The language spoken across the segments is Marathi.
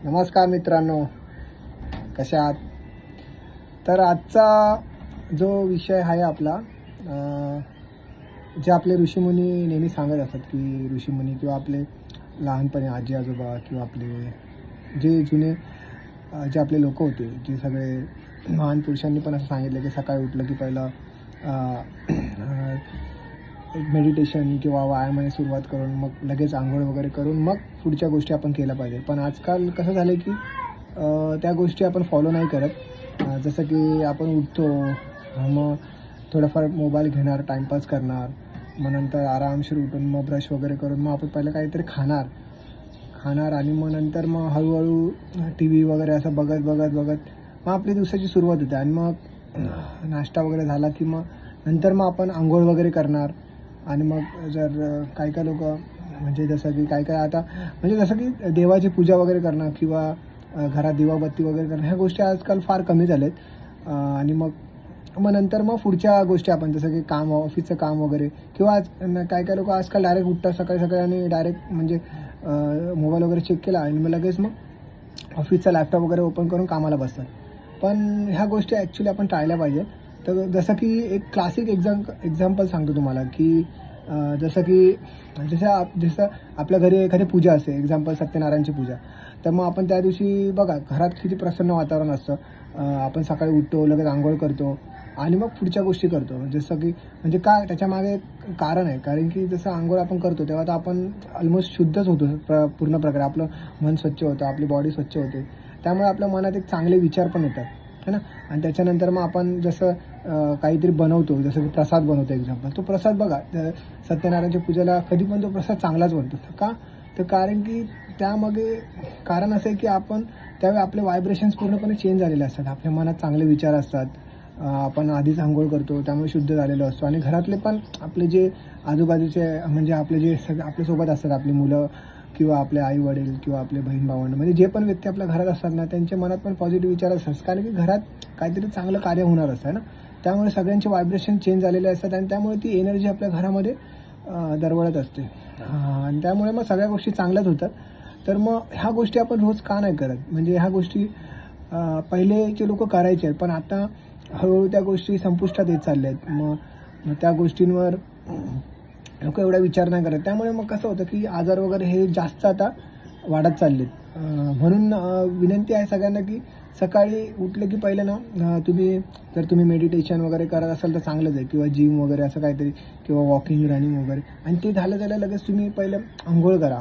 नमस्कार मित्रांनो, कशा आहात? तर आजचा जो विषय आहे आपला, जे आपले ऋषीमुनी नेहमी सांगत असतात की ऋषीमुनी किंवा आपले लहानपणी आजी आजोबा किंवा आपले जे जुने जे आपले लोक होते, जे सगळे महान पुरुषांनी पण असं सांगितलं की सकाळी उठलं की पहिलं मेडिटेशन किंवा व्यायामाने सुरुवात करून मग लगेच आंघोळ वगैरे करून मग पुढच्या गोष्टी आपण केल्या पाहिजे. पण आजकाल कसं झालं की त्या गोष्टी आपण फॉलो नाही करत. जसं की आपण उठतो, मग थोडंफार मोबाईल घेणार, टाईमपास करणार, मग नंतर आरामशीर उठून मग ब्रश वगैरे करून मग आपण पहिलं काहीतरी खाणार आणि मग नंतर मग हळूहळू टी व्ही वगैरे असं बघत मग आपली दिवसाची सुरुवात होते. आणि मग नाश्ता वगैरे झाला की मग नंतर मग आपण अंघोळ वगैरे करणार. आणि मग जर काही लोक म्हणजे जसं की काय आता म्हणजे जसं की देवाची पूजा वगैरे करणं किंवा घरात दिवाबत्ती वगैरे करणं, ह्या गोष्टी आजकाल फार कमी झाल्यात. आणि मग नंतर मग पुढच्या गोष्टी आपण जसं की काम, ऑफिसचं काम वगैरे किंवा आज काही लोक आजकाल डायरेक्ट उठतात सकाळी आणि डायरेक्ट म्हणजे मोबाईल वगैरे चेक केला आणि मग लगेच मग ऑफिसचा लॅपटॉप वगैरे ओपन करून कामाला बसतात. पण ह्या गोष्टी ॲक्च्युली आपण टाळल्या पाहिजेत. तर जसं की एक क्लासिक एक्झाम्पल सांगतो तुम्हाला की जसं आपल्या घरी एखादी पूजा असते, एक्झाम्पल सत्यनारायणची पूजा, तर मग आपण त्या दिवशी बघा घरात किती प्रसन्न वातावरण असतं. आपण सकाळी उठतो, लगेच आंघोळ करतो आणि मग पुढच्या गोष्टी करतो. जसं की म्हणजे काय त्याच्यामागे कारण आहे, कारण की जसं आंघोळ आपण करतो तेव्हा तर आपण ऑलमोस्ट शुद्धच होतो पूर्ण प्रकारे. आपलं मन स्वच्छ होतं, आपली बॉडी स्वच्छ होते, त्यामुळे आपल्या मनात एक चांगले विचार पण येतात है ना. आणि त्याच्यानंतर मग आपण जसं काहीतरी बनवतो, जसं की प्रसाद बनवतो एक्झाम्पल, तो प्रसाद बघा सत्यनारायणच्या पूजेला कधी पण तो प्रसाद चांगलाच बनतो. का तर कारण की त्यामागे कारण असं आहे की आपण त्यावेळी आपले व्हायब्रेशन्स पूर्णपणे चेंज झालेले असतात, आपल्या मनात चांगले विचार असतात. आपण आधीच आंघोळ करतो त्यामुळे शुद्ध झालेलो असतो. आणि घरातले पण आपले जे आजूबाजूचे म्हणजे आपले जे सगळे आपल्यासोबत असतात, आपली मुलं किंवा आपले आई वडील किंवा आपले बहीण भावंड, म्हणजे जे पण व्यक्ती आपल्या घरात असतात ना, त्यांच्या मनात पण पॉझिटिव्ह विचार असतात, कारण की घरात काहीतरी चांगलं कार्य होणार असतं ना. त्यामुळे सगळ्यांचे व्हायब्रेशन चेंज झालेले असतात आणि त्यामुळे ती एनर्जी आपल्या घरामध्ये दरवळत असते. आणि त्यामुळे मग सगळ्या गोष्टी चांगल्याच होतात. तर मग ह्या गोष्टी आपण रोज का नाही करत? म्हणजे ह्या गोष्टी पहिलेचे लोक करायचे, पण आता हळूहळू त्या गोष्टी संपुष्टात येत चालल्या आहेत. मग त्या गोष्टींवर लोक एवढा विचार नाही करत. त्यामुळे मग कसं होतं की आजार वगैरे हे जास्त आता वाढत चाललेत. म्हणून विनंती आहे सगळ्यांना की सकाळी उठले की पहिलं ना जर तुम्ही मेडिटेशन वगैरे करत असाल तर चांगलंच आहे, किंवा जिम वगैरे असं काहीतरी, किंवा वॉकिंग, रनिंग वगैरे. आणि ते झालं लगेच तुम्ही पहिलं आंघोळ करा.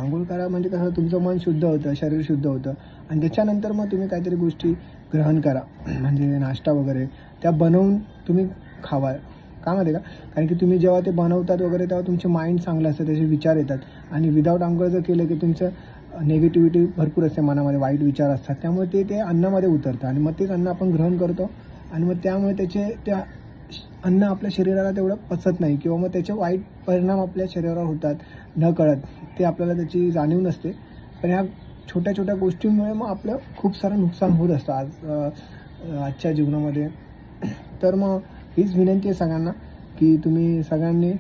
म्हणजे कसं तुमचं मन शुद्ध होतं, शरीर शुद्ध होतं. आणि त्याच्यानंतर मग तुम्ही काहीतरी गोष्टी ग्रहण करा, म्हणजे नाश्ता वगैरे त्या बनवून तुम्ही खावा. का माहिती का? कारण की तुम्ही जेव्हा ते बनवतात वगैरे तेव्हा तुमचे माइंड चांगलं असतं, त्याचे विचार येतात. आणि विदाऊट आंघोळ जर केलं की तुमचं निगेटिव्हिटी भरपूर असते मनामध्ये, वाईट विचार असतात, त्यामुळे ते अन्नामध्ये उतरतं आणि मग तेच अन्न आपण ग्रहण करतो. आणि मग त्यामुळे त्या अन्न आपल्या शरीराला तेवढं पचत नाही, किंवा मग त्याचे वाईट परिणाम आपल्या शरीरावर होतात न कळत. ते आपल्याला त्याची जाणीव नसते. पण ह्या छोट्या छोट्या गोष्टींमुळे मग आपलं खूप सारं नुकसान होत असतं आजच्या जीवनामध्ये. तर मग हीच विनंती आहे सगळ्यांना की तुम्ही सगळ्यांनी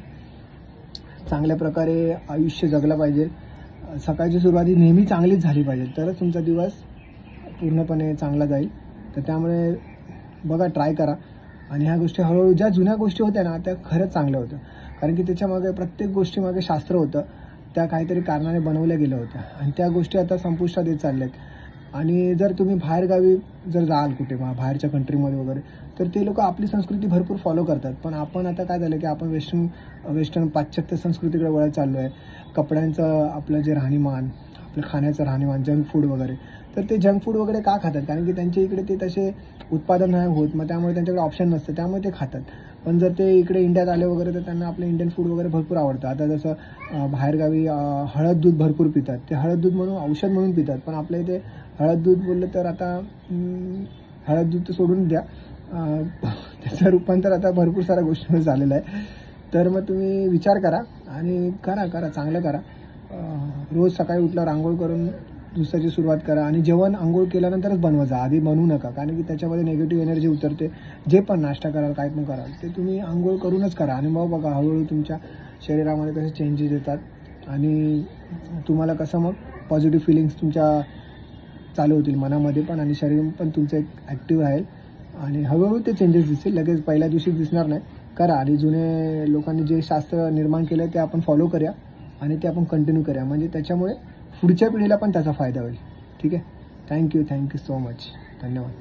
चांगल्या प्रकारे आयुष्य जगलं पाहिजे. सकाळची सुरुवात ही नेहमी चांगलीच झाली पाहिजे, तरच तुमचा दिवस पूर्णपणे चांगला जाईल. तर त्यामुळे बघा, ट्राय करा. आणि ह्या गोष्टी हळूहळू, ज्या जुन्या गोष्टी होत्या ना त्या खरंच चांगल्या होत्या, कारण की त्याच्यामागे प्रत्येक गोष्टीमागे शास्त्र होतं, त्या काहीतरी कारणाने बनवल्या गेल्या होत्या. आणि त्या गोष्टी आता संपुष्टात येत चालल्या आहेत. आणि जर तुम्ही बाहेरगावी जर जाल कुठे बाहेरच्या कंट्रीमध्ये वगैरे, तर ते लोक आपली संस्कृती भरपूर फॉलो करतात. पण आपण आता काय झालं की आपण वेस्टर्न पाश्चात्य संस्कृतीकडे वळत चाललो आहे. कपड्यांचं आपलं जे राहणीमान, आपलं खाण्याचं राहणीमान, जंक फूड वगैरे, तर ते जंक फूड वगैरे का खातात? कारण की त्यांच्या इकडे ते तसे उत्पादन नाही होत, मग त्यामुळे त्यांच्याकडे ऑप्शन नसतं, त्यामुळे ते खातात. पण जर ते इकडे इंडियात आले वगैरे तर त्यांना आपलं इंडियन फूड वगैरे भरपूर आवडतं. आता जसं बाहेरगावी हळद दूध भरपूर पितात, ते हळद दूध म्हणून, औषध म्हणून पितात. पण आपल्या इथे हळद दूध बोललं तर आता हळद दूध तर सोडून द्या, त्याचं रूपांतर आता भरपूर साऱ्या गोष्टींमध्ये झालेलं आहे. तर मग तुम्ही विचार करा आणि करा चांगलं करा. रोज सकाळी उठल्यावर आंघोळ करून दिवसाची सुरुवात करा. आणि जेवण आंघोळ केल्यानंतरच बनवा जा, आधी बनवू नका, कारण की त्याच्यामध्ये निगेटिव्ह एनर्जी उतरते. जे पण नाश्ता कराल, काय पण कराल, ते तुम्ही आंघोळ करूनच करा. आणि मग बघा हळूहळू तुमच्या शरीरामध्ये कसे चेंजेस येतात आणि तुम्हाला कसं मग पॉझिटिव्ह फिलिंग्स तुमच्या चालू होतील मनामध्ये पण आणि शरीर पण तुमचं एक ॲक्टिव्ह राहील आणि हळूहळू ते चेंजेस दिसतील. लगेच पहिल्या दिवशी दिसणार नाही. करा आणि जुने लोकांनी जे शास्त्र निर्माण केलं ते आपण फॉलो करूया आणि ते आपण कंटिन्यू करूया. म्हणजे त्याच्यामुळे पुढच्या पिढीला पण त्याचा फायदा होईल. ठीक आहे. Thank you so much. धन्यवाद.